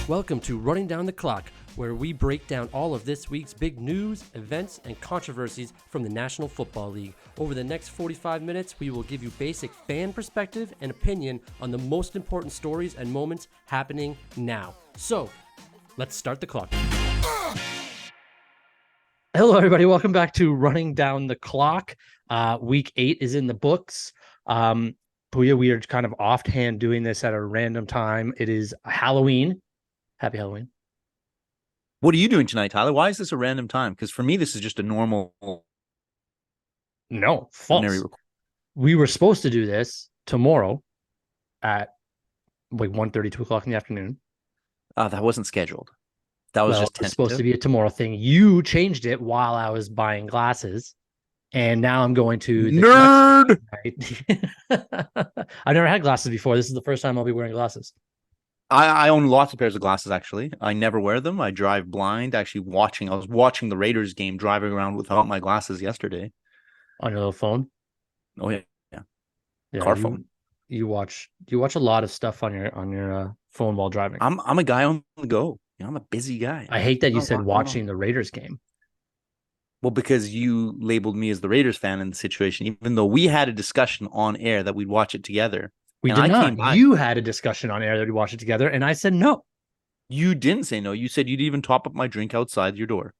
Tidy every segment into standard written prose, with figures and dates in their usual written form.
Welcome to Running Down the Clock, where we break down all of this week's big news, events, and controversies from the National Football League. Over the next 45 minutes, we will give you basic fan perspective and opinion on the most important stories and moments happening now. So, let's start the clock. Hello, everybody. Welcome back to Running Down the Clock. Week 8 is in the books. Poya, we are kind of offhand doing this at a random time. It is Halloween. Happy Halloween. What are you doing tonight, Tyler? Why is this a random time? Because for me, this is just a normal. No, false. We were supposed to do this tomorrow at like 1:30, 2 o'clock in the afternoon. That wasn't scheduled. That was just tentative. Supposed to be a tomorrow thing. You changed it while I was buying glasses. And now I'm going to the nerd. I've never had glasses before. This is the first time I'll be wearing glasses. I own lots of pairs of glasses, actually. I never wear them. I drive blind. I was watching the Raiders game driving around without my glasses yesterday. On your little phone? Oh, yeah. Car phone. You watch a lot of stuff on your phone while driving. I'm a guy on the go. I'm a busy guy. I hate that you said watching the Raiders game. Well, because you labeled me as the Raiders fan in the situation, even though we had a discussion on air that we'd watch it together. We did not. You had a discussion on air that we'd watch it together, and I said no. You didn't say no. You said you'd even top up my drink outside your door.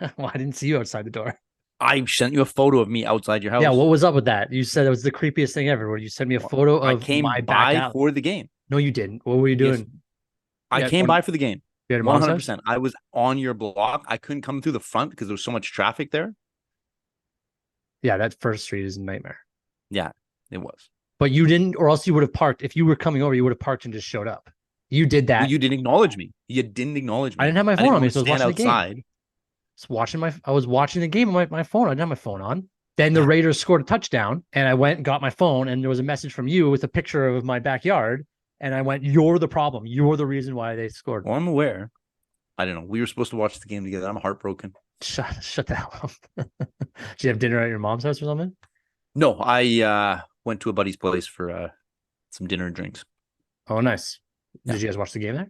Well, I didn't see you outside the door. I sent you a photo of me outside your house. Yeah, what was up with that? You said it was the creepiest thing ever. Where you sent me a photo of I came my by for the game. No, you didn't. What were you doing? Yes. I came by for the game. 100%. I was on your block. I couldn't come through the front because there was so much traffic there. Yeah, that first street is a nightmare. Yeah, it was. But you didn't, or else you would have parked. If you were coming over, you would have parked and just showed up. You did that. Well, you didn't acknowledge me. You didn't acknowledge me. I didn't have my phone on me, so I was watching outside. The game. I was watching the game on my phone. I didn't have my phone on. Then the Raiders scored a touchdown, and I went and got my phone, and there was a message from you with a picture of my backyard, and I went, "You're the problem. You're the reason why they scored." Well, I'm aware. I don't know. We were supposed to watch the game together. I'm heartbroken. Shut the hell up. Did you have dinner at your mom's house or something? No, I went to a buddy's place for some dinner and drinks. Oh, nice. Yeah. Did you guys watch the game there?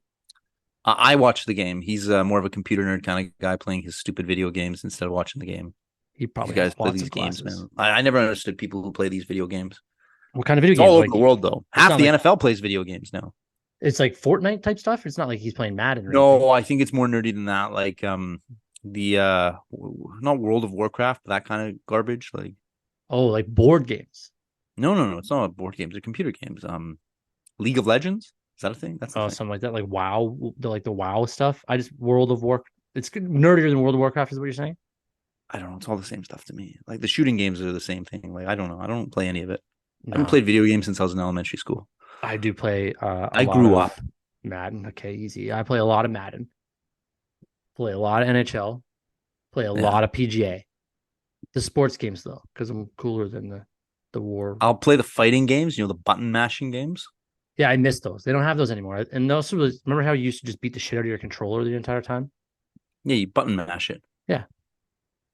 I watched the game. He's more of a computer nerd kind of guy playing his stupid video games instead of watching the game. He probably you guys play these games, man. I never understood people who play these video games. What kind of video games? All over the world, though. Half the NFL plays video games now. It's like Fortnite type stuff. It's not like he's playing Madden. No, I think it's more nerdy than that. Like not World of Warcraft, that kind of garbage. Like like board games. No. It's not board games. They're computer games. League of Legends. Is that a thing? That's something like that. Like WoW, the WoW stuff. World of Warcraft. It's nerdier than World of Warcraft, is what you're saying? I don't know. It's all the same stuff to me. Like the shooting games are the same thing. Like I don't know. I don't play any of it. No. I haven't played video games since I was in elementary school. I do play. I grew up. Madden. Okay, easy. I play a lot of Madden. Play a lot of NHL. Play a lot of PGA. The sports games though, because I'm cooler than the war. I'll play the fighting games. The button mashing games. Yeah, I miss those. They don't have those anymore. And also, remember how you used to just beat the shit out of your controller the entire time? Yeah, you button mash it. Yeah.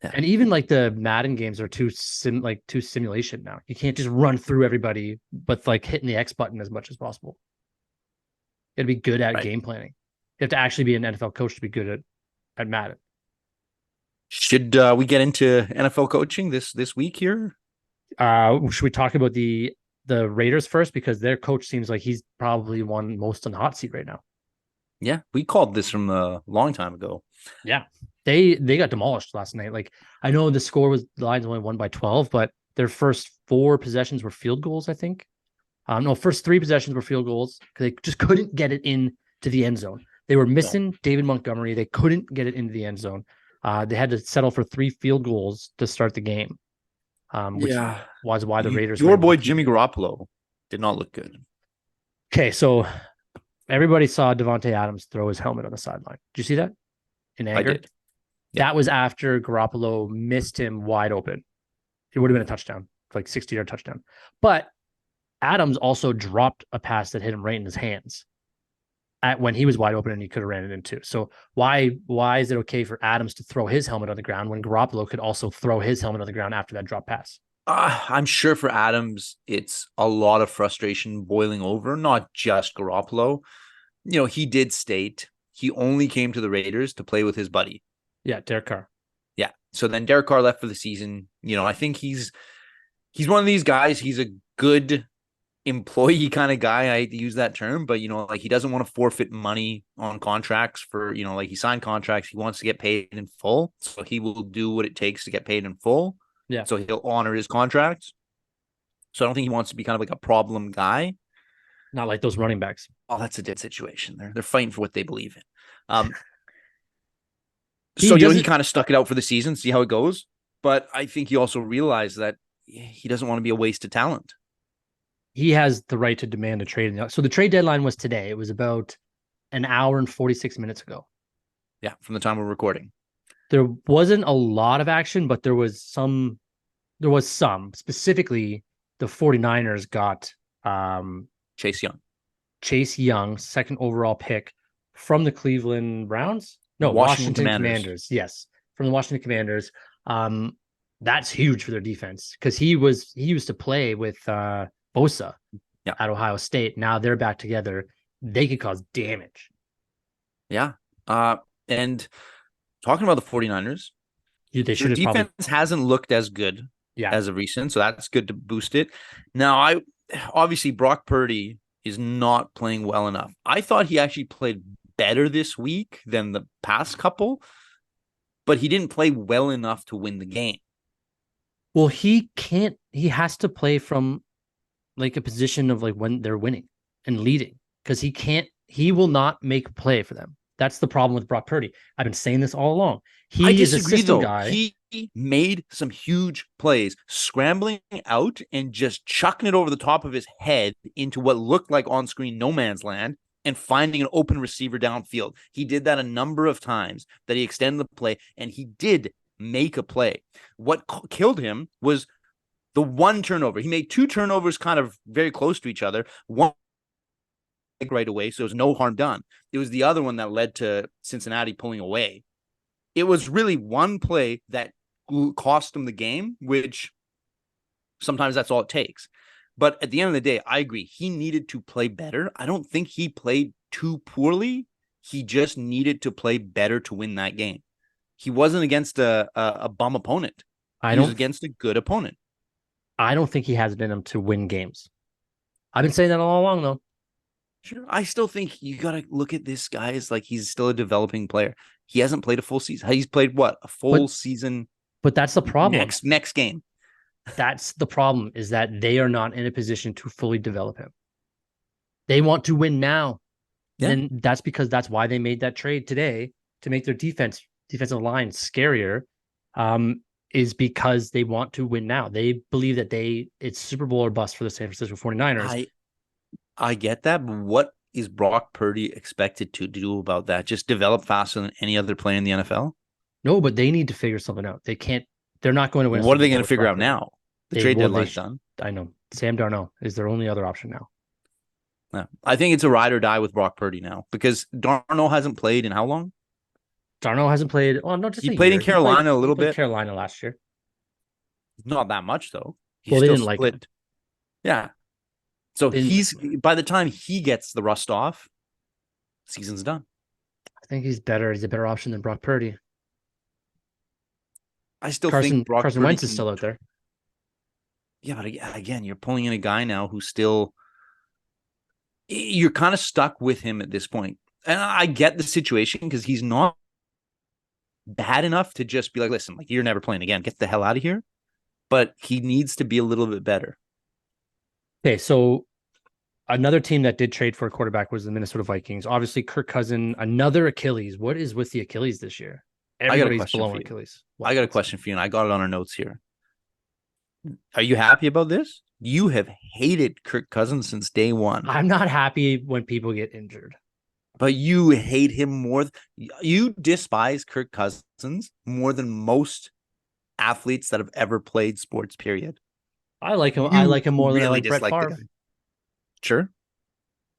And even like the Madden games are too simulation now. You can't just run through everybody, but like hitting the X button as much as possible. You got to be good at game planning. You have to actually be an NFL coach to be good at Madden. Should we get into NFL coaching this week here? Should we talk about the Raiders first, because their coach seems like he's probably one most on the hot seat right now. Yeah, we called this from a long time ago. Yeah, they got demolished last night. Like, I know the score was the Lions only won by 12, but their first 4 possessions were field goals, I think. First 3 possessions were field goals because they just couldn't get it into the end zone. They were missing David Montgomery. They couldn't get it into the end zone. They had to settle for 3 field goals to start the game. Which was why the Raiders. Your boy Jimmy Garoppolo did not look good. Okay, so everybody saw Devontae Adams throw his helmet on the sideline. Did you see that? In anger? I did. That was after Garoppolo missed him wide open. It would have been a touchdown, like 60-yard touchdown. But Adams also dropped a pass that hit him right in his hands when he was wide open and he could have ran it in too. So why is it okay for Adams to throw his helmet on the ground when Garoppolo could also throw his helmet on the ground after that drop pass? I'm sure for Adams, it's a lot of frustration boiling over, not just Garoppolo. he did state he only came to the Raiders to play with his buddy. Yeah, Derek Carr. Yeah. So then Derek Carr left for the season. I think he's one of these guys. He's a good employee kind of guy. I hate to use that term, but like he doesn't want to forfeit money on contracts for, like he signed contracts. He wants to get paid in full. So he will do what it takes to get paid in full. Yeah. So he'll honor his contracts. So I don't think he wants to be kind of like a problem guy. Not like those running backs. Oh, that's a dead situation. They're fighting for what they believe in. He So he doesn't- kind of stuck it out for the season, see how it goes. But I think he also realized that he doesn't want to be a waste of talent. He has the right to demand a trade. So the trade deadline was today. It was about an hour and 46 minutes ago. Yeah, from the time we're recording. There wasn't a lot of action, but there was some. Specifically, the 49ers got Chase Young. Chase Young, second overall pick from the Cleveland Browns. No, Washington Commanders. Yes, from the Washington Commanders. That's huge for their defense because he used to play with Bosa at Ohio State. Now they're back together. They could cause damage. Yeah. And talking about the 49ers, They should their have defense hasn't looked as good as of recent, so that's good to boost it. Now, obviously Brock Purdy is not playing well enough. I thought he actually played better this week than the past couple, but he didn't play well enough to win the game. Well, he has to play from like a position of like when they're winning and leading because he will not make a play for them. That's the problem with Brock Purdy. I've been saying this all along. I disagree, though. Guy. He made some huge plays, scrambling out and just chucking it over the top of his head into what looked like on-screen no man's land and finding an open receiver downfield. He did that a number of times that he extended the play, and he did make a play. What killed him was the one turnover. He made two turnovers kind of very close to each other. One right away, so it was no harm done. It was the other one that led to Cincinnati pulling away. It was really one play that cost him the game, which sometimes that's all it takes. But at the end of the day, I agree. He needed to play better. I don't think he played too poorly. He just needed to play better to win that game. He wasn't against a bum opponent. He was against a good opponent. I don't think he has it in him to win games. I've been saying that all along, though. Sure. I still think you got to look at this guy as like he's still a developing player. He hasn't played a full season. He's played what? A full season. But that's the problem. Next game. That's the problem, is that they are not in a position to fully develop him. They want to win now. Yeah. And that's why they made that trade today to make their defensive line scarier. Is because they want to win now. They believe that it's Super Bowl or bust for the San Francisco 49ers. I get that, but what is Brock Purdy expected to do about that? Just develop faster than any other player in the NFL? No, but they need to figure something out. They're not going to win. What are they going to figure out now? The trade deadline's done. I know. Sam Darnold is their only other option now. Yeah. I think it's a ride or die with Brock Purdy now because Darnold hasn't played in how long? Darnold hasn't played. Well, no, just he played in Carolina a little bit. Carolina last year. Not that much though. They didn't like him. Yeah. So by the time he gets the rust off, season's done. I think he's better. He's a better option than Brock Purdy. I still think Carson Wentz is still out there. Yeah, but again, you're pulling in a guy now who's still. You're kind of stuck with him at this point, and I get the situation because he's not bad enough to just be like, listen, like you're never playing again. Get the hell out of here. But he needs to be a little bit better. Okay, so another team that did trade for a quarterback was the Minnesota Vikings. Obviously, Kirk Cousins, another Achilles. What is with the Achilles this year? Everybody's blowing Achilles. I got a question for you, and I got it on our notes here. Are you happy about this? You have hated Kirk Cousins since day one. I'm not happy when people get injured. But you hate him more. You despise Kirk Cousins more than most athletes that have ever played sports, period. I like him. I like him more than I like Brett Favre. Sure.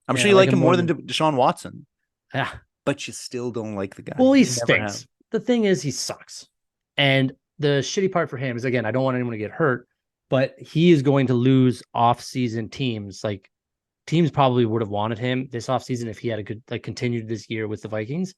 I'm sure you like him more than Deshaun Watson. Yeah. But you still don't like the guy. Well, he stinks. The thing is, he sucks. And the shitty part for him is, again, I don't want anyone to get hurt, but he is going to lose off-season teams. Like, teams probably would have wanted him this offseason if he had a good like continued this year with the Vikings.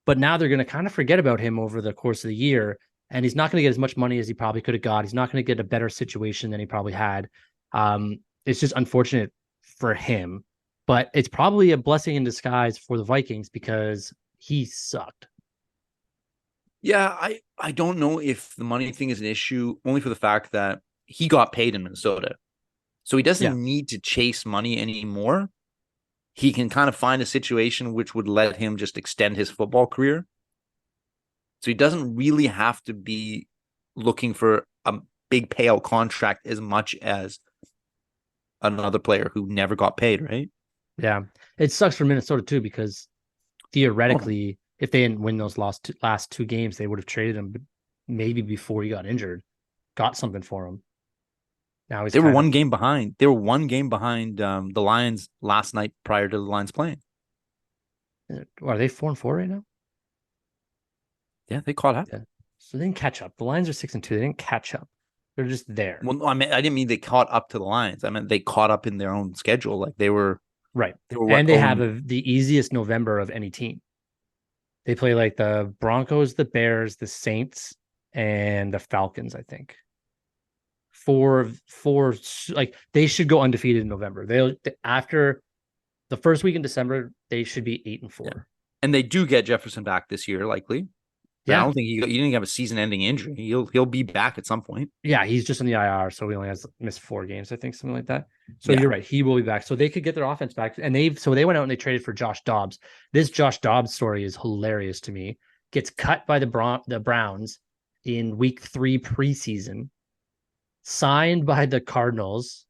But now they're going to kind of forget about him over the course of the year, and he's not going to get as much money as he probably could have got. He's not going to get a better situation than he probably had. It's just unfortunate for him, but it's probably a blessing in disguise for the Vikings because he sucked. Yeah, I don't know if the money thing is an issue, only for the fact that he got paid in Minnesota. So he Yeah. doesn't need to chase money anymore. He can kind of find a situation which would let him just extend his football career. So he doesn't really have to be looking for a big payout contract as much as another player who never got paid, right? Yeah. It sucks for Minnesota too, because Oh, theoretically, if they didn't win those last two games, they would have traded him maybe before he got injured, got something for him. Now he's they were kind of, one game behind. They were one game behind the Lions last night prior to the Lions playing. are they 4-4 right now? Yeah, they caught up. Yeah. So they didn't catch up. The Lions are 6-2. They didn't catch up. They're just there. Well, I didn't mean they caught up to the Lions. I meant they caught up in their own schedule. Like they were Right. what And they have the easiest November of any team. They play like the Broncos, the Bears, the Saints, and the Falcons, I think. Four, like they should go undefeated in November. They'll after the first week in December, they should be 8-4. Yeah. And they do get Jefferson back this year, likely. But I Yeah. don't think he didn't have a season-ending injury. He'll be back at some point. Yeah, he's just on the IR, so he only has missed 4 games, I think, something like that. So Yeah. you're right, he will be back. So they could get their offense back, and they went out and they traded for Josh Dobbs. This Josh Dobbs story is hilarious to me. Gets cut by the Browns in week 3 preseason, signed by the Cardinals.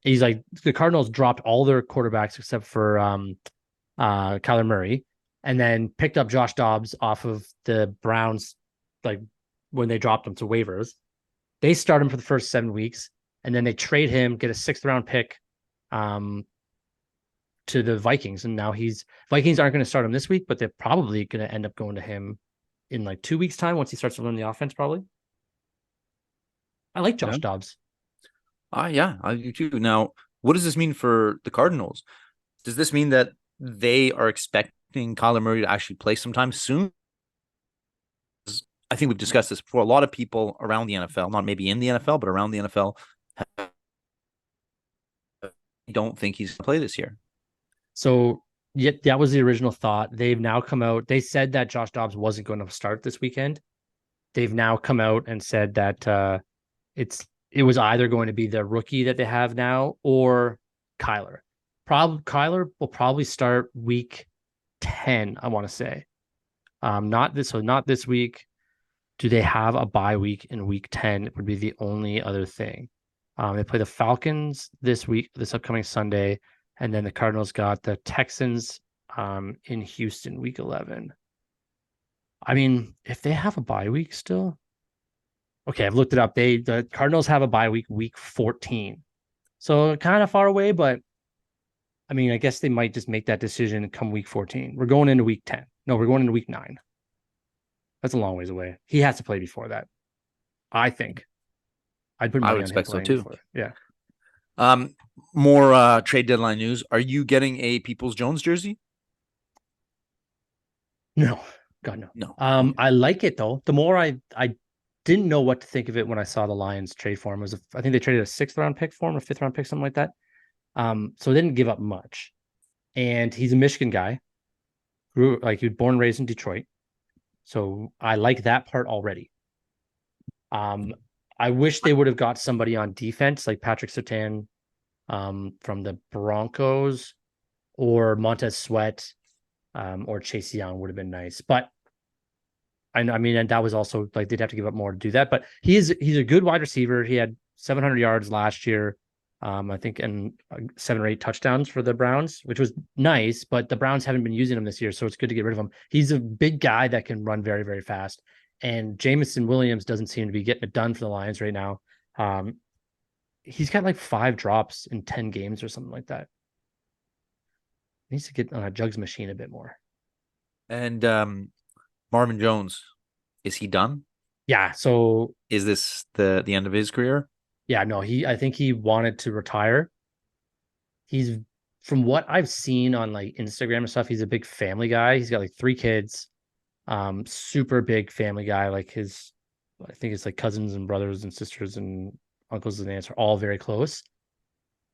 He's like the Cardinals dropped all their quarterbacks except for Kyler Murray, and then picked up Josh Dobbs off of the Browns, like when they dropped him to waivers. They start him for the first 7 weeks, and then they trade him, get a 6th-round pick um, to the Vikings. And now Vikings aren't going to start him this week, but they're probably going to end up going to him in like 2 weeks' time once he starts to learn the offense, probably. I like Yeah. Josh Dobbs. Yeah, I do too. Now, what does this mean for the Cardinals? Does this mean that they are expecting Kyler Murray to actually play sometime soon? I think we've discussed this before. A lot of people around the NFL, not maybe in the NFL, but around the NFL, don't think he's going to play this year. So, yet that was the original thought. They've now come out. They said that Josh Dobbs wasn't going to start this weekend. They've now come out and said that it was either going to be the rookie that they have now or Kyler. Kyler will probably start week 10, I want to say. Not this week. Do they have a bye week in week 10? It would be the only other thing. They play the Falcons this week, this upcoming Sunday, and then the Cardinals got the Texans in Houston week 11. I mean, if they have a bye week still, okay, I've looked it up. The Cardinals have a bye week 14. So kind of far away, but I mean, I guess they might just make that decision come week 14. We're going into week 10. No, we're going into week 9. That's a long ways away. He has to play before that. I think. I'd put I would money on him expect so playing too. before. Yeah. More trade deadline news. Are you getting a Peoples Jones jersey? No. God, no. No. I like it though. The more I didn't know what to think of it when I saw the Lions trade for him. I think they traded a 6th-round pick for him, a 5th-round pick, something like that. So they didn't give up much. And he's a Michigan guy. He was born and raised in Detroit. So I like that part already. I wish they would have got somebody on defense like Patrick Surtain from the Broncos or Montez Sweat or Chase Young would have been nice. But I mean, and that was also like they'd have to give up more to do that. But he's a good wide receiver. He had 700 yards last year, I think, and 7 or 8 touchdowns for the Browns, which was nice. But the Browns haven't been using him this year, so it's good to get rid of him. He's a big guy that can run very, very fast. And Jameson Williams doesn't seem to be getting it done for the Lions right now. He's got like 5 drops in 10 games or something like that. He needs to get on a jugs machine a bit more. And Marvin Jones, is he done? Yeah. So is this the end of his career? Yeah, no, I think he wanted to retire. he's from what I've seen on like Instagram and stuff, he's a big family guy. He's got like 3 kids, super big family guy. Like his, I think it's like cousins and brothers and sisters and uncles and aunts are all very close.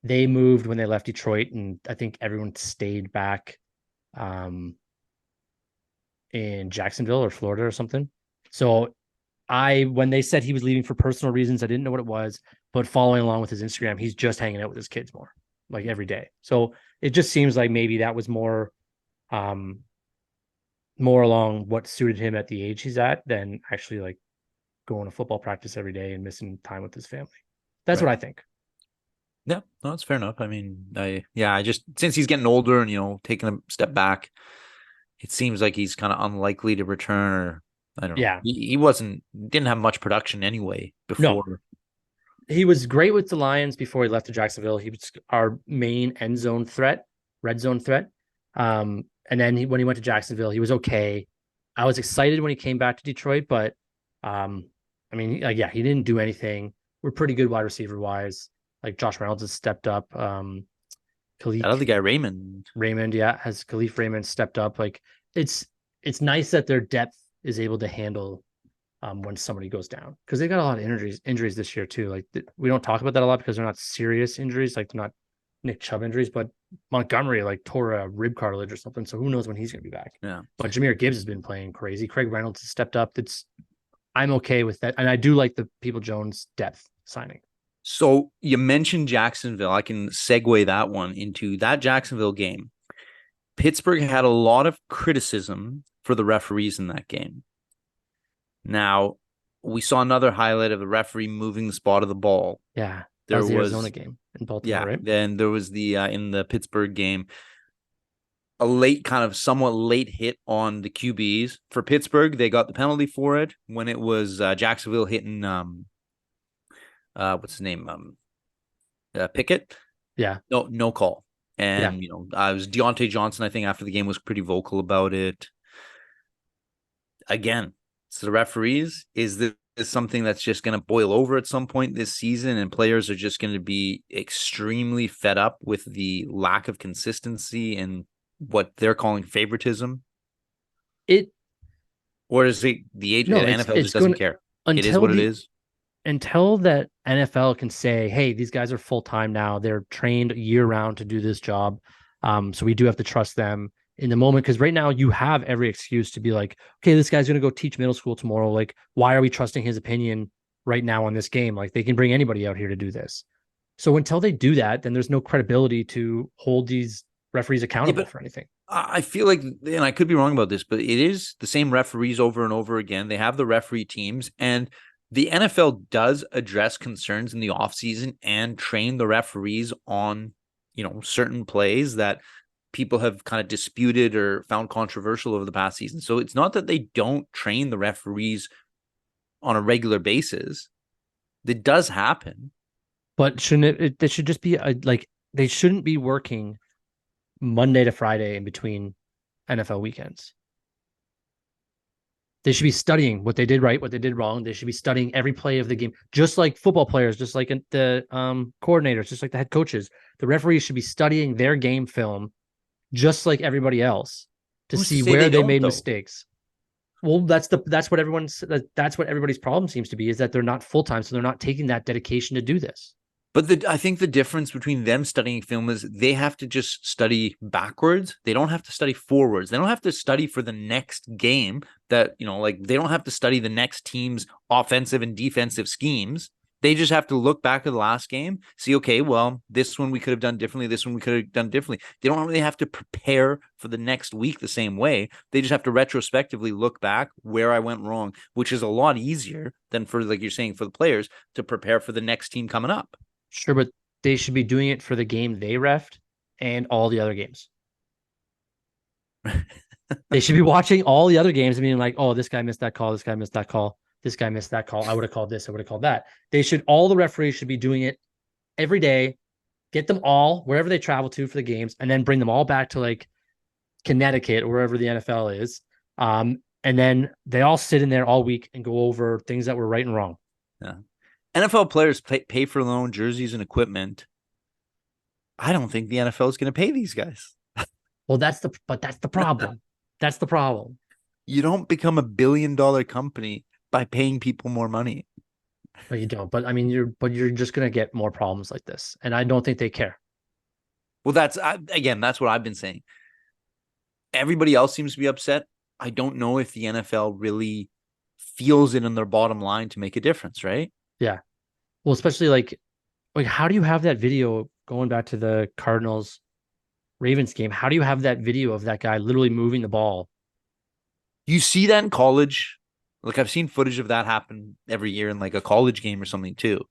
They moved when they left Detroit, and I think everyone stayed back um, in Jacksonville or Florida or something. So when they said he was leaving for personal reasons, I didn't know what it was, but following along with his Instagram, he's just hanging out with his kids more, like every day. So it just seems like maybe that was um, more along what suited him at the age he's at than actually like going to football practice every day and missing time with his family. That's Right. what I think. Yeah, no, that's fair enough. I mean, I just, since he's getting older and, taking a step back, it seems like he's kind of unlikely to return, or I don't know. Yeah. He didn't have much production anyway No, before. he was great with the Lions before he left to Jacksonville. He was our main end zone threat, red zone threat. And then when he went to Jacksonville, he was okay. I was excited when he came back to Detroit, but I mean, yeah, he didn't do anything. We're pretty good wide receiver wise. Like Josh Reynolds has stepped up. That other Khalif guy, Raymond. Raymond, yeah, has Khalif Raymond stepped up. Like it's it's nice that their depth is able to handle when somebody goes down, because they got a lot of injuries this year too. Like we don't talk about that a lot because they're not serious injuries, like they're not Nick Chubb injuries, but Montgomery like tore a rib cartilage or something. So who knows when he's going to be back? Yeah. But Jameer Gibbs has been playing crazy. Craig Reynolds has stepped up. I'm okay with that, and I do like the People Jones depth signing. So you mentioned Jacksonville. I can segue that one into that Jacksonville game. Pittsburgh had a lot of criticism for the referees in that game. Now, we saw another highlight of the referee moving the spot of the ball. Yeah, that was the Arizona game in Baltimore, right? Then there was the in the Pittsburgh game, a late, kind of somewhat late hit on the QBs for Pittsburgh. They got the penalty for it when it was Jacksonville hitting what's his name, Pickett. Yeah, no call. And yeah. I was Deontay Johnson, I think, after the game was pretty vocal about it. Again, so the referees, is this something that's just going to boil over at some point this season, and players are just going to be extremely fed up with the lack of consistency and what they're calling favoritism? Or is it the NFL just doesn't care? It is what it is. Until that NFL can say, hey, these guys are full time now. They're trained year round to do this job. So we do have to trust them in the moment, because right now you have every excuse to be like, okay, this guy's going to go teach middle school tomorrow. Like, why are we trusting his opinion right now on this game? Like, they can bring anybody out here to do this. So until they do that, then there's no credibility to hold these referees accountable for anything. I feel like, and I could be wrong about this, but it is the same referees over and over again. They have the referee teams, and the NFL does address concerns in the offseason and train the referees on, certain plays that people have kind of disputed or found controversial over the past season. So it's not that they don't train the referees on a regular basis. It does happen. But shouldn't it should just be like, they shouldn't be working Monday to Friday in between NFL weekends. They should be studying what they did right, what they did wrong. They should be studying every play of the game, just like football players, just like the coordinators, just like the head coaches. The referees should be studying their game film, just like everybody else, to see where they made mistakes. Well, that's what everybody's problem seems to be, is that they're not full time, so they're not taking that dedication to do this. But I think the difference between them studying film is they have to just study backwards. They don't have to study forwards. They don't have to study for the next game that, like they don't have to study the next team's offensive and defensive schemes. They just have to look back at the last game, see, okay, well, this one we could have done differently. This one we could have done differently. They don't really have to prepare for the next week the same way. They just have to retrospectively look back where I went wrong, which is a lot easier than, for, like you're saying, for the players to prepare for the next team coming up. Sure, but they should be doing it for the game they refed and all the other games. They should be watching all the other games and being like, oh, this guy missed that call. This guy missed that call. This guy missed that call. I would have called this. I would have called that. All the referees should be doing it every day, get them all wherever they travel to for the games, and then bring them all back to like Connecticut or wherever the NFL is. And then they all sit in there all week and go over things that were right and wrong. Yeah. NFL players pay for their own jerseys and equipment. I don't think the NFL is going to pay these guys. Well, that's the problem. That's the problem. You don't become $1 billion company by paying people more money. No, you don't. But I mean, you're just gonna get more problems like this, and I don't think they care. Well, that's what I've been saying. Everybody else seems to be upset. I don't know if the NFL really feels it in their bottom line to make a difference, right? Yeah. Well, especially like how do you have that video going back to the Cardinals Ravens game? How do you have that video of that guy literally moving the ball? You see that in college. Like I've seen footage of that happen every year in like a college game or something too.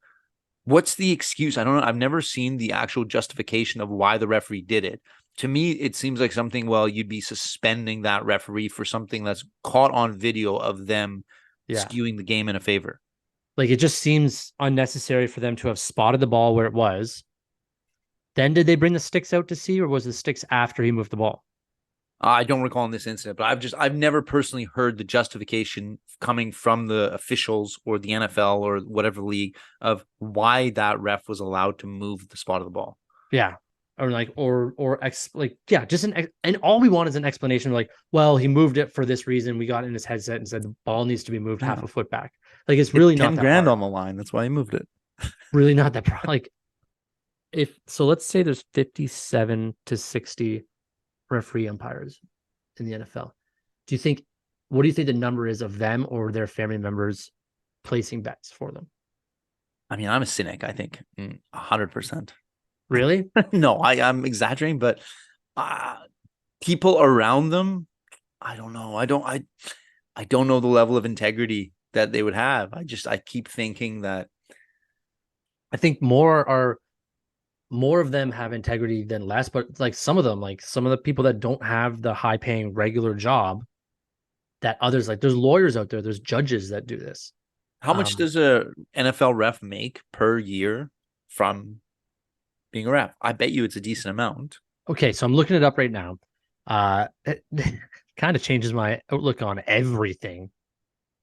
What's the excuse? I don't know. I've never seen the actual justification of why the referee did it. To me, it seems like something, well, you'd be suspending that referee for something that's caught on video of them Yeah. skewing the game in a favor. Like it just seems unnecessary for them to have spotted the ball where it was. Then did they bring the sticks out to see, or was the sticks after he moved the ball? I don't recall in this incident, but I've never personally heard the justification coming from the officials or the NFL or whatever league of why that ref was allowed to move the spot of the ball. Yeah. Yeah, just and all we want is an explanation like, well, he moved it for this reason. We got in his headset and said the ball needs to be moved half a foot back. Like it's really not 10 that grand hard. on the line. That's why he moved it. Really not that like if so let's say there's 57 to 60 referee umpires in the NFL. Do you think what do you think the number is of them or their family members placing bets for them? I mean, I'm a cynic, I think 100%. Really? No, I'm exaggerating, but uh, people around them, I don't know. I don't know the level of integrity that they would have. I keep thinking that I think more of them have integrity than less, but like some of them, like some of the people that don't have the high paying regular job that others like there's lawyers out there, there's judges that do this. how much does a NFL ref make per year from being a ref? I bet you it's a decent amount. Okay, so I'm looking it up right now. It kind of changes my outlook on everything.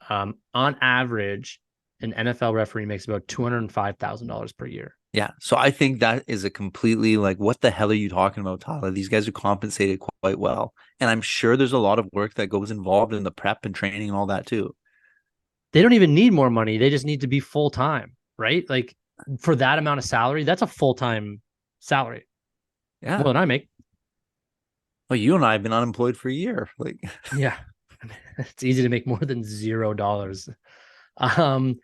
On average, an NFL referee makes about $205,000 per year. Yeah. So I think that is a completely like, what the hell are you talking about, Tyler? These guys are compensated quite well. And I'm sure there's a lot of work that goes involved in the prep and training and all that too. They don't even need more money. They just need to be full time, right? Like for that amount of salary, that's a full time salary. Yeah. More than I make. Well, you and I have been unemployed for a year. Like, Yeah. It's easy to make more than $0. Um,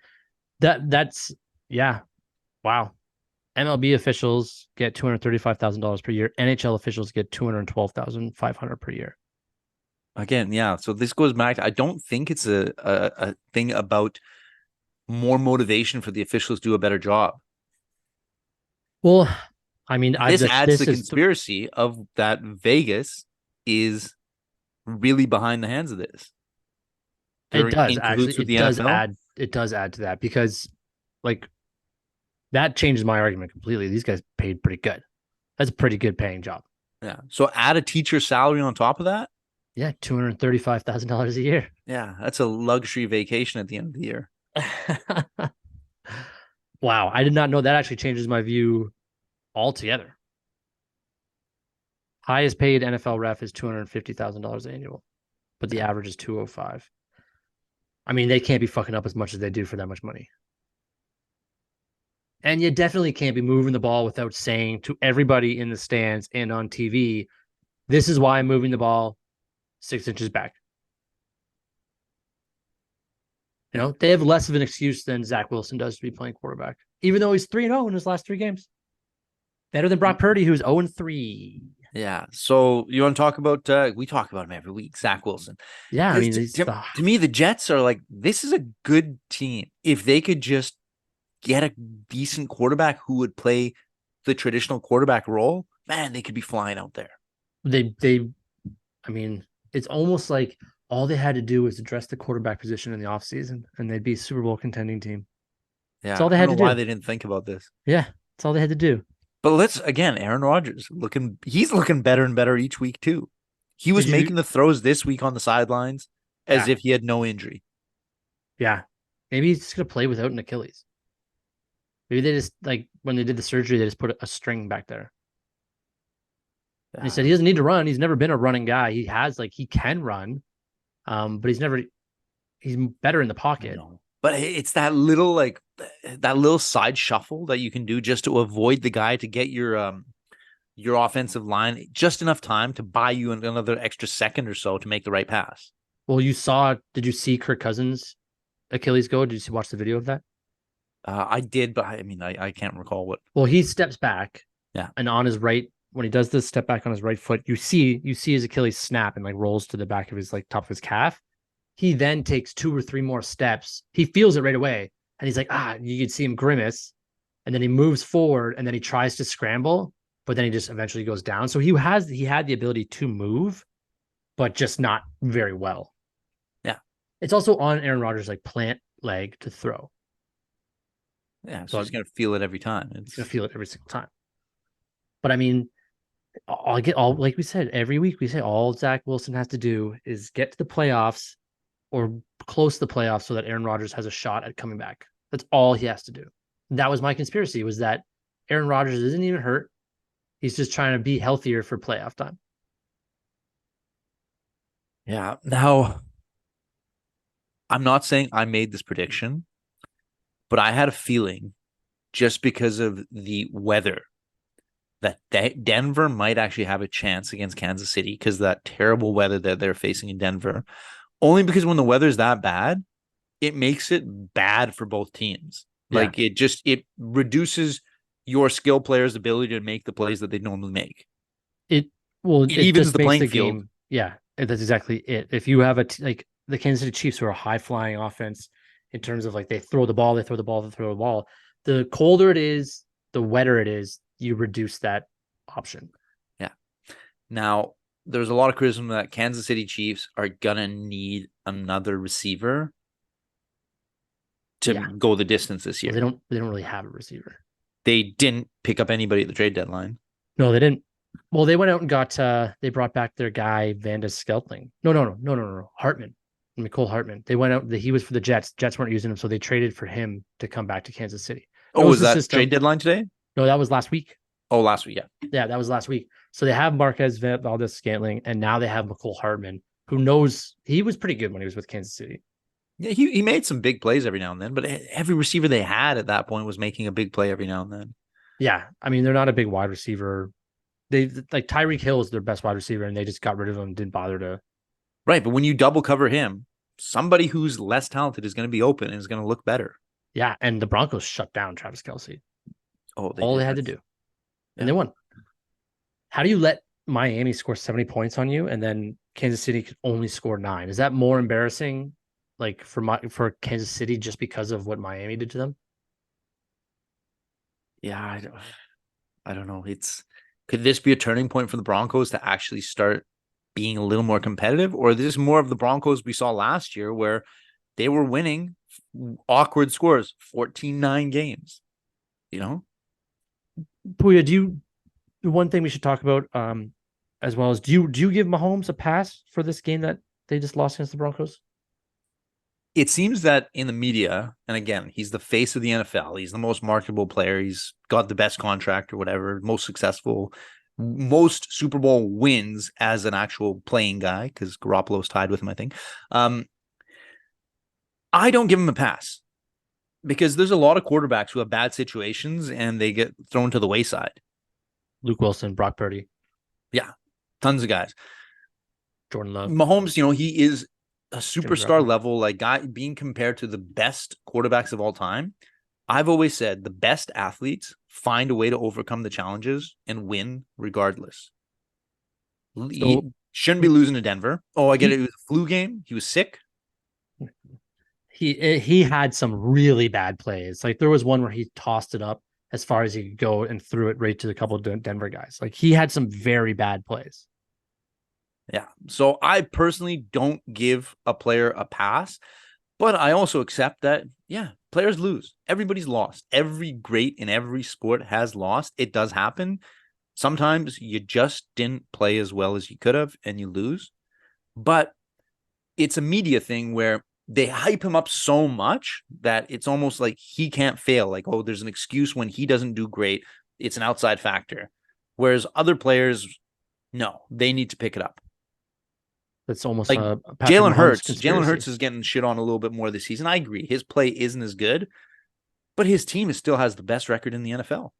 that's yeah. Wow. MLB officials get $235,000 per year. NHL officials get $212,500 per year. again, yeah. So this goes back to, I don't think it's a thing about more motivation for the officials to do a better job. Well, I mean, This adds this the is conspiracy of that Vegas is really behind the hands of this. it They're does in actually cahoots with the NFL. it does add to that because like that changes my argument completely. These guys paid pretty good. That's a pretty good paying job. Yeah. So add a teacher salary on top of that. Yeah, $235,000 a year. Yeah, that's a luxury vacation at the end of the year. Wow, I did not know that actually changes my view altogether. Highest paid NFL ref is $250,000 annual, but the average is 205. I mean, they can't be fucking up as much as they do for that much money. And you definitely can't be moving the ball without saying to everybody in the stands and on TV, this is why I'm moving the ball 6 inches back. You know, they have less of an excuse than Zach Wilson does to be playing quarterback, even though he's 3-0 in his last 3 games. Better than Brock Purdy, who's 0-3. Yeah. So you want to talk about, we talk about him every week, Zach Wilson. Yeah. I mean, to me, the Jets are like, this is a good team. If they could just get a decent quarterback who would play the traditional quarterback role, man, they could be flying out there. I mean, it's almost like all they had to do was address the quarterback position in the offseason and they'd be a Super Bowl contending team. Yeah. That's all they had to do. Why they didn't think about this. Yeah. That's all they had to do. But Aaron Rodgers he's looking better and better each week too. He was making the throws this week on the sidelines as if he had no injury. Yeah. Maybe he's just going to play without an Achilles. Maybe they just, like, when they did the surgery, they just put a string back there. And he said he doesn't need to run. He's never been a running guy. He has he can run, but he's better in the pocket. But it's that little side shuffle that you can do just to avoid the guy, to get your offensive line just enough time to buy you another extra second or so to make the right pass. Well, did you see Kirk Cousins' Achilles go? Did you watch the video of that? I did, but I mean, I can't recall what. Well, he steps back. Yeah. And on his right, when he does this step back on his right foot, you see his Achilles snap and rolls to the back of his top of his calf. He then takes 2 or 3 more steps. He feels it right away. And he's like, you can see him grimace. And then he moves forward and then he tries to scramble, but then he just eventually goes down. So he had the ability to move, but just not very well. Yeah. It's also on Aaron Rodgers' plant leg to throw. Yeah. So he's going to feel it every time. He's going to feel it every single time. But I mean, like we said, every week we say all Zach Wilson has to do is get to the playoffs or close to the playoffs so that Aaron Rodgers has a shot at coming back. That's all he has to do. And that was my conspiracy, was that Aaron Rodgers isn't even hurt. He's just trying to be healthier for playoff time. Yeah. Now, I'm not saying I made this prediction, but I had a feeling, just because of the weather, that Denver might actually have a chance against Kansas City because of that terrible weather that they're facing in Denver. Only because when the weather's that bad, it makes it bad for both teams. Yeah. It reduces your skill players' ability to make the plays that they normally make. It evens the playing field. Game, yeah, that's exactly it. If you have the Kansas City Chiefs, who are a high flying offense in terms of they throw the ball. The colder it is, the wetter it is, you reduce that option. Yeah. Now, there's a lot of criticism that Kansas City Chiefs are gonna need another receiver to go the distance this year. Well, they don't really have a receiver. They didn't pick up anybody at the trade deadline. No, they didn't. Well, they went out and got they brought back their guy Vanda Skeltling. No. Hartman. Mecole Hardman. They went out. He was for the Jets. Jets weren't using him, so they traded for him to come back to Kansas City. Was that trade deadline today? No, that was last week. Oh, last week, yeah. Yeah, that was last week. So they have Marquez Valdez-Scantling, and now they have Mecole Hardman, who knows he was pretty good when he was with Kansas City. Yeah, he made some big plays every now and then, but every receiver they had at that point was making a big play every now and then. Yeah, I mean, they're not a big wide receiver. They Tyreek Hill is their best wide receiver, and they just got rid of him, didn't bother to. Right, but when you double cover him, somebody who's less talented is going to be open and is going to look better. Yeah, and the Broncos shut down Travis Kelce. Oh, all they had to do. And they won. How do you let Miami score 70 points on you and then Kansas City could only score 9? Is that more embarrassing for Kansas City just because of what Miami did to them? Yeah, I don't know. Could this be a turning point for the Broncos to actually start being a little more competitive, or is this more of the Broncos we saw last year where they were winning awkward scores, 14-9 games, Poya, one thing we should talk about as well is, do you give Mahomes a pass for this game that they just lost against the Broncos? It seems that in the media, and again, he's the face of the NFL. He's the most marketable player. He's got the best contract or whatever, most successful, most Super Bowl wins as an actual playing guy, because Garoppolo's tied with him, I think. I don't give him a pass because there's a lot of quarterbacks who have bad situations and they get thrown to the wayside. Luke Wilson, Brock Purdy. Yeah, tons of guys. Jordan Love. Mahomes, he is a superstar level guy, being compared to the best quarterbacks of all time. I've always said the best athletes find a way to overcome the challenges and win regardless. He shouldn't be losing to Denver. Oh, I get it. It was a flu game. He was sick. He had some really bad plays. There was one where he tossed it up as far as he could go and threw it right to a couple of Denver guys. He had some very bad plays. Yeah. So I personally don't give a player a pass, but I also accept that, players lose. Everybody's lost. Every great in every sport has lost. It does happen. Sometimes you just didn't play as well as you could have and you lose. But it's a media thing where they hype him up so much that it's almost like he can't fail. There's an excuse when he doesn't do great. It's an outside factor. Whereas other players, No, they need to pick it up. That's almost Like a Patrick Mahomes Jalen conspiracy. Hurts is getting shit on a little bit more this season. I agree. His play isn't as good, but his team still has the best record in the NFL.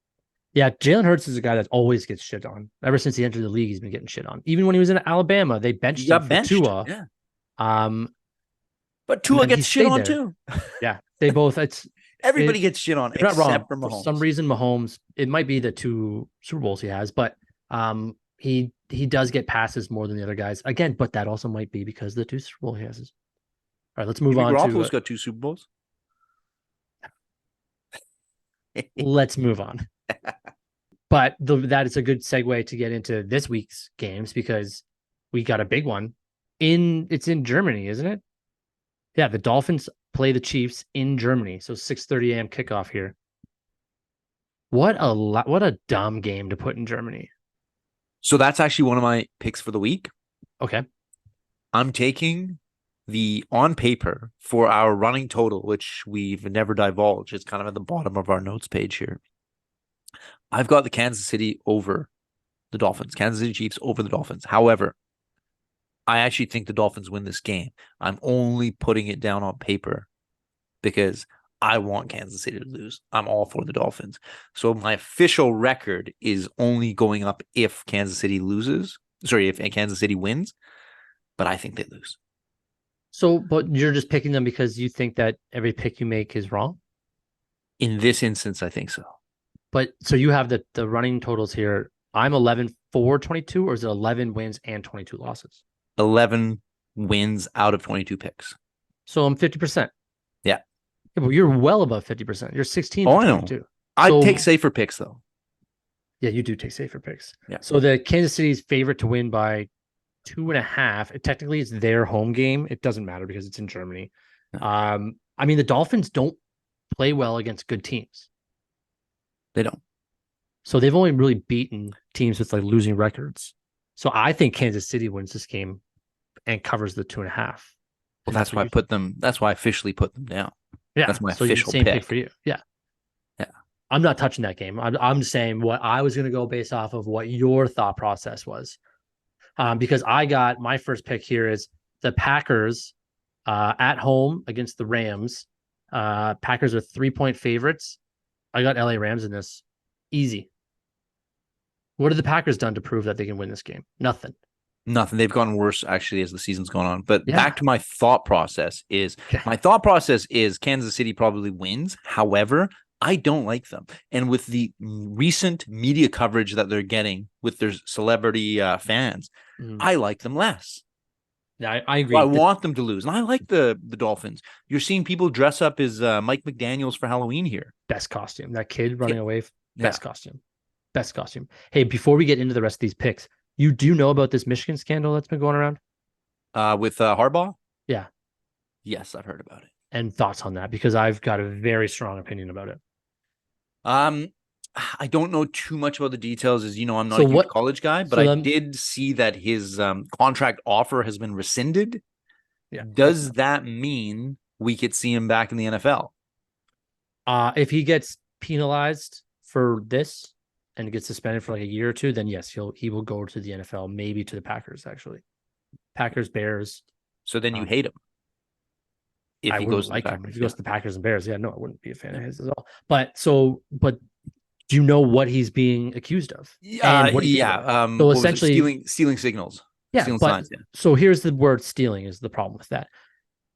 Yeah, Jalen Hurts is a guy that always gets shit on. Ever since he entered the league, he's been getting shit on. Even when he was in Alabama, they He benched him got for benched. Tua. Yeah. Um, But and Tua then he gets shit stayed on there. too. Yeah, they both. Everybody gets shit on You're not wrong. except for For some Mahomes. reason, Mahomes. It might be the 2 Super Bowls he has, but he does get passes more than the other guys again. But that also might be because the 2 Super Bowl he has. All right, let's move Jimmy on to. Garoppolo's got 2 Super Bowls. Let's move on. But that is a good segue to get into this week's games because we got a big one. It's in Germany, isn't it? Yeah, the Dolphins play the Chiefs in Germany, so 6:30 a.m. kickoff here. What a dumb game to put in Germany. So that's actually one of my picks for the week. Okay. I'm taking the on paper for our running total, which we've never divulged. It's kind of at the bottom of our notes page here. I've got the Kansas City over the Dolphins, Kansas City Chiefs over the Dolphins. However, I actually think the Dolphins win this game. I'm only putting it down on paper because I want Kansas City to lose. I'm all for the Dolphins. So my official record is only going up if Kansas City loses. Sorry, if Kansas City wins, but I think they lose. So, but you're just picking them because you think that every pick you make is wrong? In this instance, I think so. But so you have the running totals here. I'm 11-4-22, or is it 11 wins and 22 losses? 11 wins out of 22 picks. So I'm 50%. Yeah. But you're well above 50%. You're 16 for 22. I know. I'd take safer picks, though. Yeah, you do take safer picks. Yeah. So the Kansas City's favorite to win by 2.5. Technically, it's their home game. It doesn't matter because it's in Germany. No. I mean, the Dolphins don't play well against good teams. They don't. So they've only really beaten teams with like losing records. So I think Kansas City wins this game and covers the 2.5. Well, that's why I put them. That's why I officially put them down. Yeah, that's my official same pick for you. Yeah, yeah. I'm not touching that game. I'm just saying what I was going to go based off of what your thought process was, because I got my first pick here is the Packers at home against the Rams. Packers are 3-point favorites. I got LA Rams in this. Easy. What have the Packers done to prove that they can win this game? Nothing. They've gotten worse actually as the season's gone on. But back to my thought process is Kansas City probably wins. However, I don't like them. And with the recent media coverage that they're getting with their celebrity fans, I like them less. Yeah, I agree. So I want them to lose. And I like the Dolphins. You're seeing people dress up as Mike McDaniels for Halloween here. Best costume. That kid running away. Best costume. Best costume. Hey, before we get into the rest of these picks, you do know about this Michigan scandal that's been going around? With Harbaugh? Yeah. Yes, I've heard about it. And thoughts on that? Because I've got a very strong opinion about it. I don't know too much about the details, as you know, I'm not a huge college guy, but I did see that his contract offer has been rescinded. Yeah. Does that mean we could see him back in the NFL? If he gets penalized for this and gets suspended for like a year or two, then yes, he will go to the NFL, maybe to the Packers, actually. Packers, Bears. So then you hate him. If he goes like him. If he goes to the Packers and Bears, yeah, no, I wouldn't be a fan of his at all. But do you know what he's being accused of? So essentially stealing signals. Yeah, stealing signs, so here's the word stealing is the problem with that.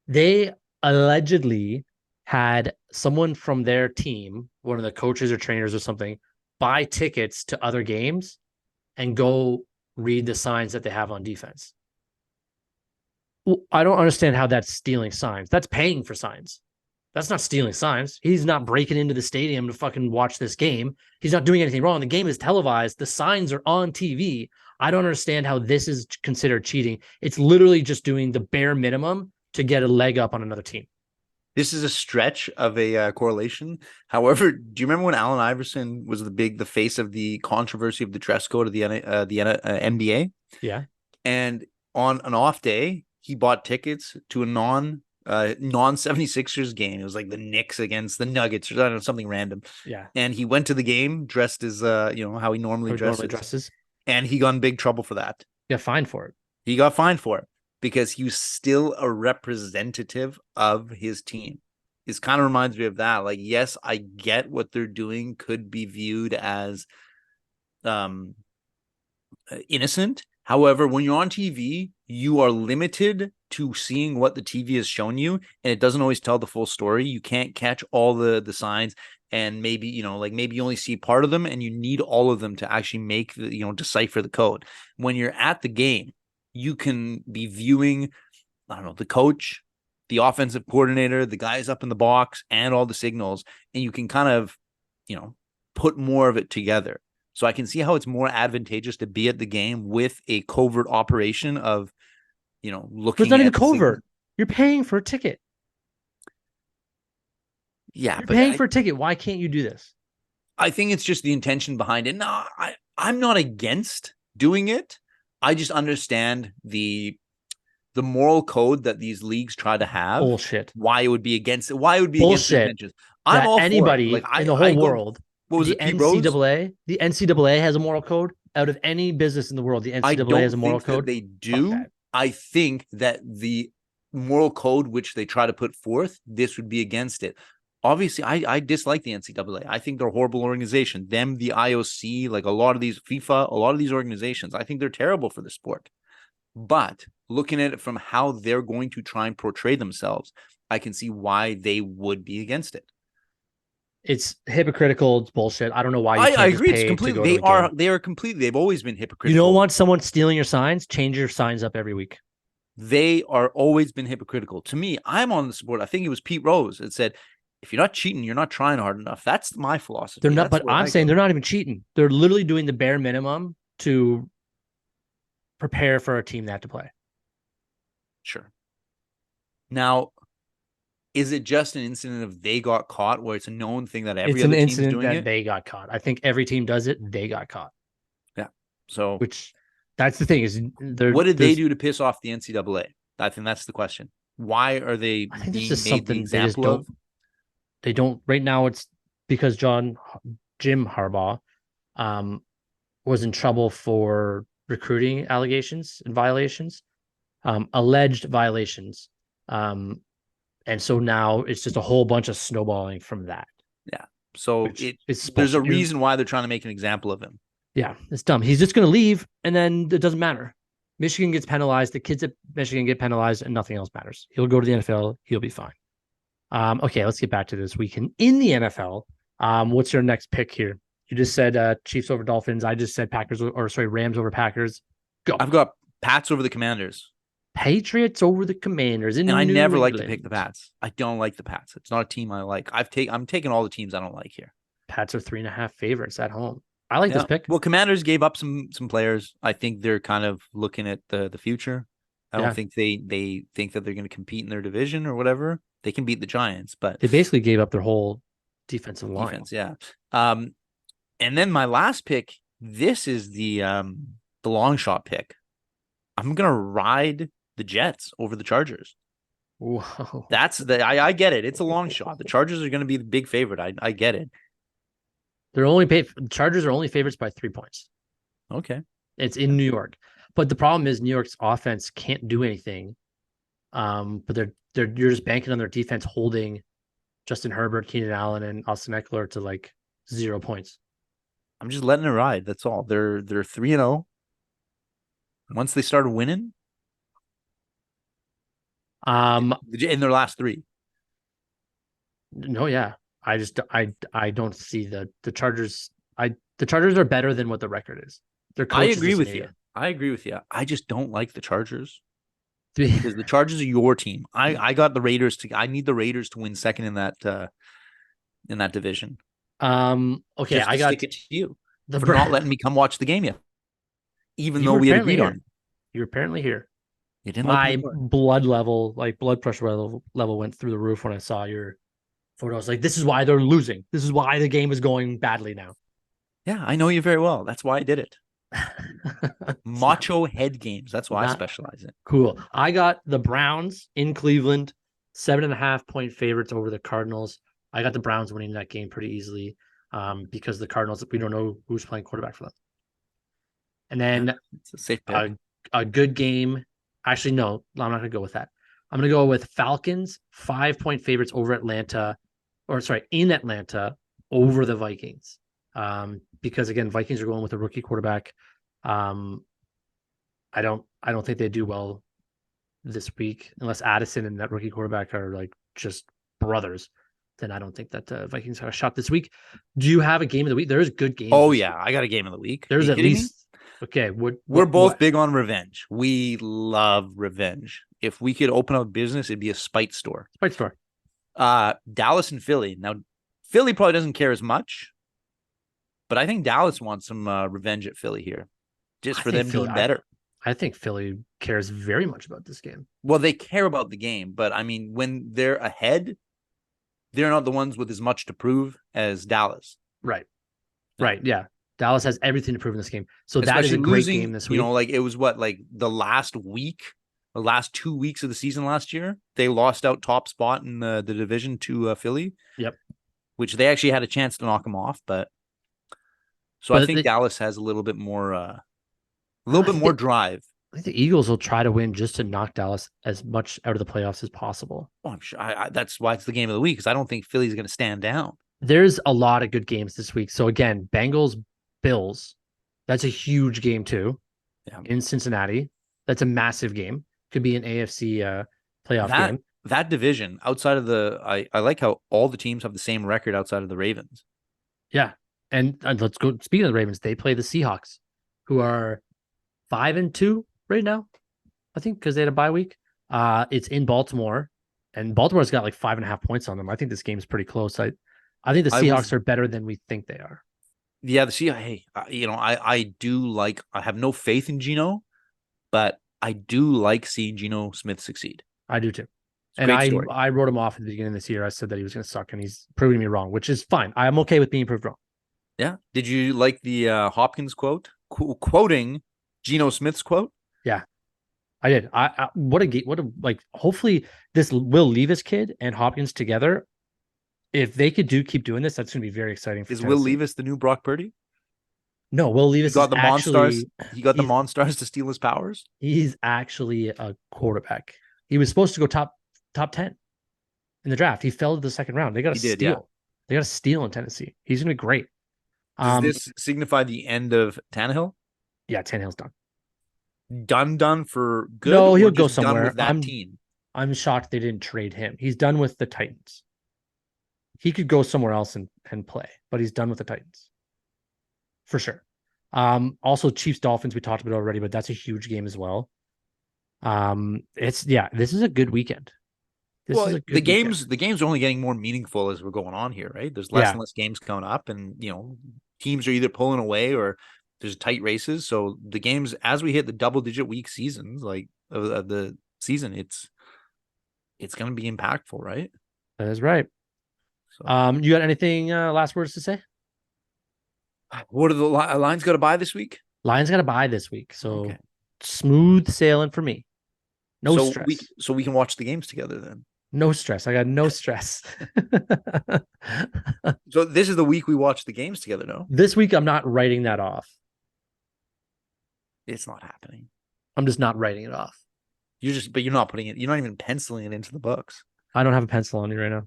They allegedly had someone from their team, one of the coaches or trainers or something, buy tickets to other games and go read the signs that they have on defense. Well, I don't understand how that's stealing signs. That's paying for signs. That's not stealing signs. He's not breaking into the stadium to fucking watch this game. He's not doing anything wrong. The game is televised. The signs are on TV. I don't understand how this is considered cheating. It's literally just doing the bare minimum to get a leg up on another team. This is a stretch of a correlation. However, do you remember when Allen Iverson was the face of the controversy of the dress code of the NBA? Yeah. And on an off day, he bought tickets to a non 76ers game. It was like the Knicks against the Nuggets or something random. Yeah. And he went to the game dressed as how he normally dresses. And he got in big trouble for that. Got fined for it. He got fined for it because he was still a representative of his team. This kind of reminds me of that. Like, yes, I get what they're doing could be viewed as innocent. However, when you're on TV, you are limited to seeing what the TV has shown you, and it doesn't always tell the full story. You can't catch all the signs, and maybe, you know, like maybe you only see part of them, and you need all of them to actually make the, you know, decipher the code. When you're at the game, you can be viewing, I don't know, the coach, the offensive coordinator, the guys up in the box, and all the signals, and you can kind of, you know, put more of it together. So I can see how it's more advantageous to be at the game with a covert operation of, you know, looking. But it's not even at covert. You're paying for a ticket. Yeah, you're paying for a ticket. Why can't you do this? I think it's just the intention behind it. No, I'm not against doing it. I just understand the moral code that these leagues try to have. Bullshit. Why it would be against it. Why it would be Bullshit. against the intentions. I'm all anybody for it. Like, in the whole world. What was the it, Pete Rose? The NCAA has a moral code. Out of any business in the world, the NCAA has a moral code. They do. I think that the moral code which they try to put forth, this would be against it. Obviously, I dislike the NCAA. I think they're a horrible organization. Them, the IOC, like a lot of these FIFA, a lot of these organizations, I think they're terrible for the sport. But looking at it from how they're going to try and portray themselves, I can see why they would be against it. It's hypocritical. It's bullshit. I don't know why I agree. It's completely. They are completely. They've always been hypocritical. You don't want someone stealing your signs. Change your signs up every week. They are always been hypocritical. To me, I'm on the support. I think it was Pete Rose that said, if you're not cheating, you're not trying hard enough. That's my philosophy. They're not, but I'm saying they're not even cheating. They're literally doing the bare minimum to prepare for a team they have to play. Sure. Now, is it just an incident of they got caught, where it's a known thing that every other team's doing it? They got caught. I think every team does it. They got caught. Yeah. So, that's the thing is, what did they do to piss off the NCAA? I think that's the question. Why are they I think being this is made the example of? They don't right now. It's because Jim Harbaugh was in trouble for recruiting allegations and violations, alleged violations. And so now it's just a whole bunch of snowballing from that. Yeah. So there's a reason why they're trying to make an example of him. Yeah, it's dumb. He's just going to leave, and then it doesn't matter. Michigan gets penalized. The kids at Michigan get penalized, and nothing else matters. He'll go to the NFL. He'll be fine. Okay, let's get back to this weekend in the NFL. What's your next pick here? You just said Chiefs over Dolphins. I just said Rams over Packers. Go. I've got Pats over the Commanders. Patriots over the Commanders. And I never like to pick the Pats. I don't like the Pats. It's not a team I like. I'm taking all the teams I don't like here. Pats are 3.5 favorites at home. I like this pick. Well, Commanders gave up some players. I think they're kind of looking at the future. I don't think they think that they're going to compete in their division or whatever. They can beat the Giants, but they basically gave up their whole defensive line. Yeah. And then my last pick, this is the long shot pick. I'm gonna ride the Jets over the Chargers. Whoa. I get it. It's a long shot. The Chargers are going to be the big favorite. I get it. The Chargers are only favorites by 3 points. Okay. It's in New York. But the problem is New York's offense can't do anything. But you're just banking on their defense holding Justin Herbert, Keenan Allen, and Austin Eckler to like 0 points. I'm just letting it ride. That's all. They're 3-0. Once they started winning, in their last 3. No, yeah. I don't see the Chargers. The Chargers are better than what the record is. I agree with you. I just don't like the Chargers. Because the Chargers are your team. I got the Raiders I need the Raiders to win second in that division. Okay, I got stick it to you for not letting me come watch the game yet. Even though we had agreed on it. You're apparently here. You didn't. My blood pressure level went through the roof when I saw your photo. I was like, this is why they're losing. This is why the game is going badly now. Yeah, I know you very well. That's why I did it. Macho head games. That's why I specialize in. Cool. I got the Browns in Cleveland, 7.5 point favorites over the Cardinals. I got the Browns winning that game pretty easily because the Cardinals, we don't know who's playing quarterback for them. And then it's a safe pick. A good game. Actually, no, I'm not going to go with that. I'm going to go with Falcons 5-point favorites over Atlanta, or sorry, in Atlanta over the Vikings. Because again, Vikings are going with a rookie quarterback. I don't think they do well this week unless Addison and that rookie quarterback are like just brothers. Then I don't think that Vikings have a shot this week. Do you have a game of the week? There's good games. Oh yeah, I got a game of the week. There's at least me? Okay. We're both big on revenge. We love revenge. If we could open up a business, it'd be a spite store. Spite store. Dallas and Philly. Now, Philly probably doesn't care as much, but I think Dallas wants some revenge at Philly here, just for them doing better. I think Philly cares very much about this game. Well, they care about the game, but I mean, when they're ahead, they're not the ones with as much to prove as Dallas. Right. Right. Yeah. Dallas has everything to prove in this game. So that is a great game this week. You know, like it was the last 2 weeks of the season last year, they lost out top spot in the division to Philly. Yep. Which they actually had a chance to knock them off, but I think Dallas has a little bit more drive. I think the Eagles will try to win just to knock Dallas as much out of the playoffs as possible. Oh, I'm sure. That's why it's the game of the week, because I don't think Philly's going to stand down. There's a lot of good games this week. So again, Bengals, Bills, that's a huge game too. Yeah. In Cincinnati. That's a massive game. Could be an AFC playoff game. That division outside of I like how all the teams have the same record outside of the Ravens. Yeah. And let's go. Speaking of the Ravens, they play the Seahawks, who are 5-2 right now, I think, because they had a bye week. It's in Baltimore, and Baltimore's got like 5.5 points on them. I think this game's pretty close. I think the Seahawks are better than we think they are. Yeah, the Seahawks. Hey, I do like. I have no faith in Geno, but I do like seeing Geno Smith succeed. I do too. And I wrote him off at the beginning of this year. I said that he was going to suck, and he's proving me wrong, which is fine. I'm okay with being proved wrong. Yeah. Did you like the Hopkins quote? Quoting Geno Smith's quote? Yeah, I did. Hopefully this Will Levis kid and Hopkins together, if they could keep doing this, that's going to be very exciting. Is Tennessee. Will Levis the new Brock Purdy? No, Will Levis got the Monstars. He got the Monstars to steal his powers. He's actually a quarterback. He was supposed to go top 10 in the draft. He fell to the second round. They got to steal. Yeah. They got to steal in Tennessee. He's going to be great. Does this signify the end of Tannehill? Yeah, Tannehill's done. Done for good? No, he'll go somewhere. With that team. I'm shocked they didn't trade him. He's done with the Titans. He could go somewhere else and play, but he's done with the Titans. For sure. Also Chiefs Dolphins we talked about already, but that's a huge game as well. This is a good weekend. The games are only getting more meaningful as we're going on here, right? There's less and less games coming up, and teams are either pulling away or there's tight races. So the games, as we hit the double-digit week seasons, like of the season, it's going to be impactful, right? That is right. So, you got anything last words to say? What are the Lions got to buy this week? Lions got to buy this week, so smooth sailing for me. No stress. We can watch the games together then. No stress. I got no stress. So this is the week we watch the games together, no? This week I'm not writing that off. It's not happening. I'm just not writing it off. But you're not putting it. You're not even penciling it into the books. I don't have a pencil on you right now.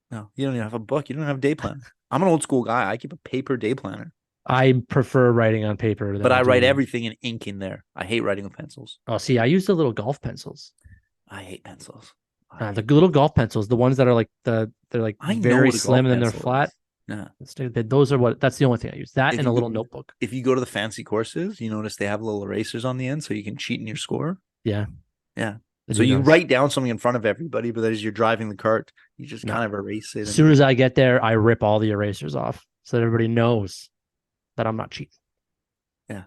No, you don't even have a book. You don't have a day plan. I'm an old school guy. I keep a paper day planner. I prefer writing on paper. But I write everything in ink in there. I hate writing with pencils. Oh, see, I use the little golf pencils. I hate pencils. The little golf pencils, the ones that are like they're very slim and then they're flat. Yeah, that's the only thing I use. That and a little notebook. If you go to the fancy courses, you notice they have little erasers on the end so you can cheat in your score. Yeah. So you write down something in front of everybody, but as you're driving the cart, you just kind of erase it. As soon as I get there, I rip all the erasers off so that everybody knows that I'm not cheating. Yeah.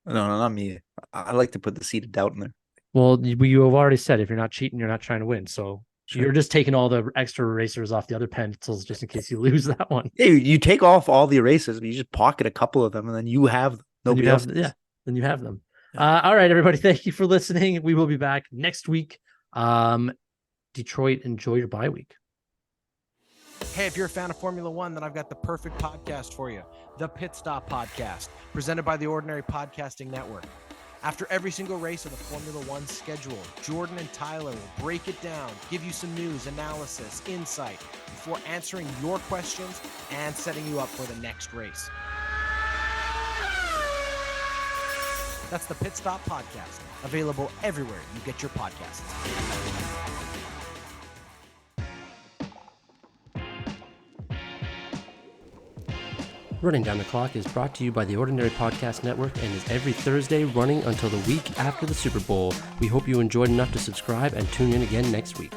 No, not me. I like to put the seed of doubt in there. Well, you have already said if you're not cheating, you're not trying to win. So you're just taking all the extra erasers off the other pencils just in case you lose that one. Hey, you take off all the erasers, but you just pocket a couple of them, and then you have nobody else. Then you have them. Yeah. All right, everybody. Thank you for listening. We will be back next week. Detroit, enjoy your bye week. Hey, if you're a fan of Formula One, then I've got the perfect podcast for you. The Pit Stop Podcast, presented by the Ordinary Podcasting Network. After every single race of the Formula One schedule, Jordan and Tyler will break it down, give you some news, analysis, insight, before answering your questions and setting you up for the next race. That's the Pit Stop Podcast, available everywhere you get your podcasts. Running Down the Clock is brought to you by the Ordinary Podcast Network and is every Thursday running until the week after the Super Bowl. We hope you enjoyed enough to subscribe and tune in again next week.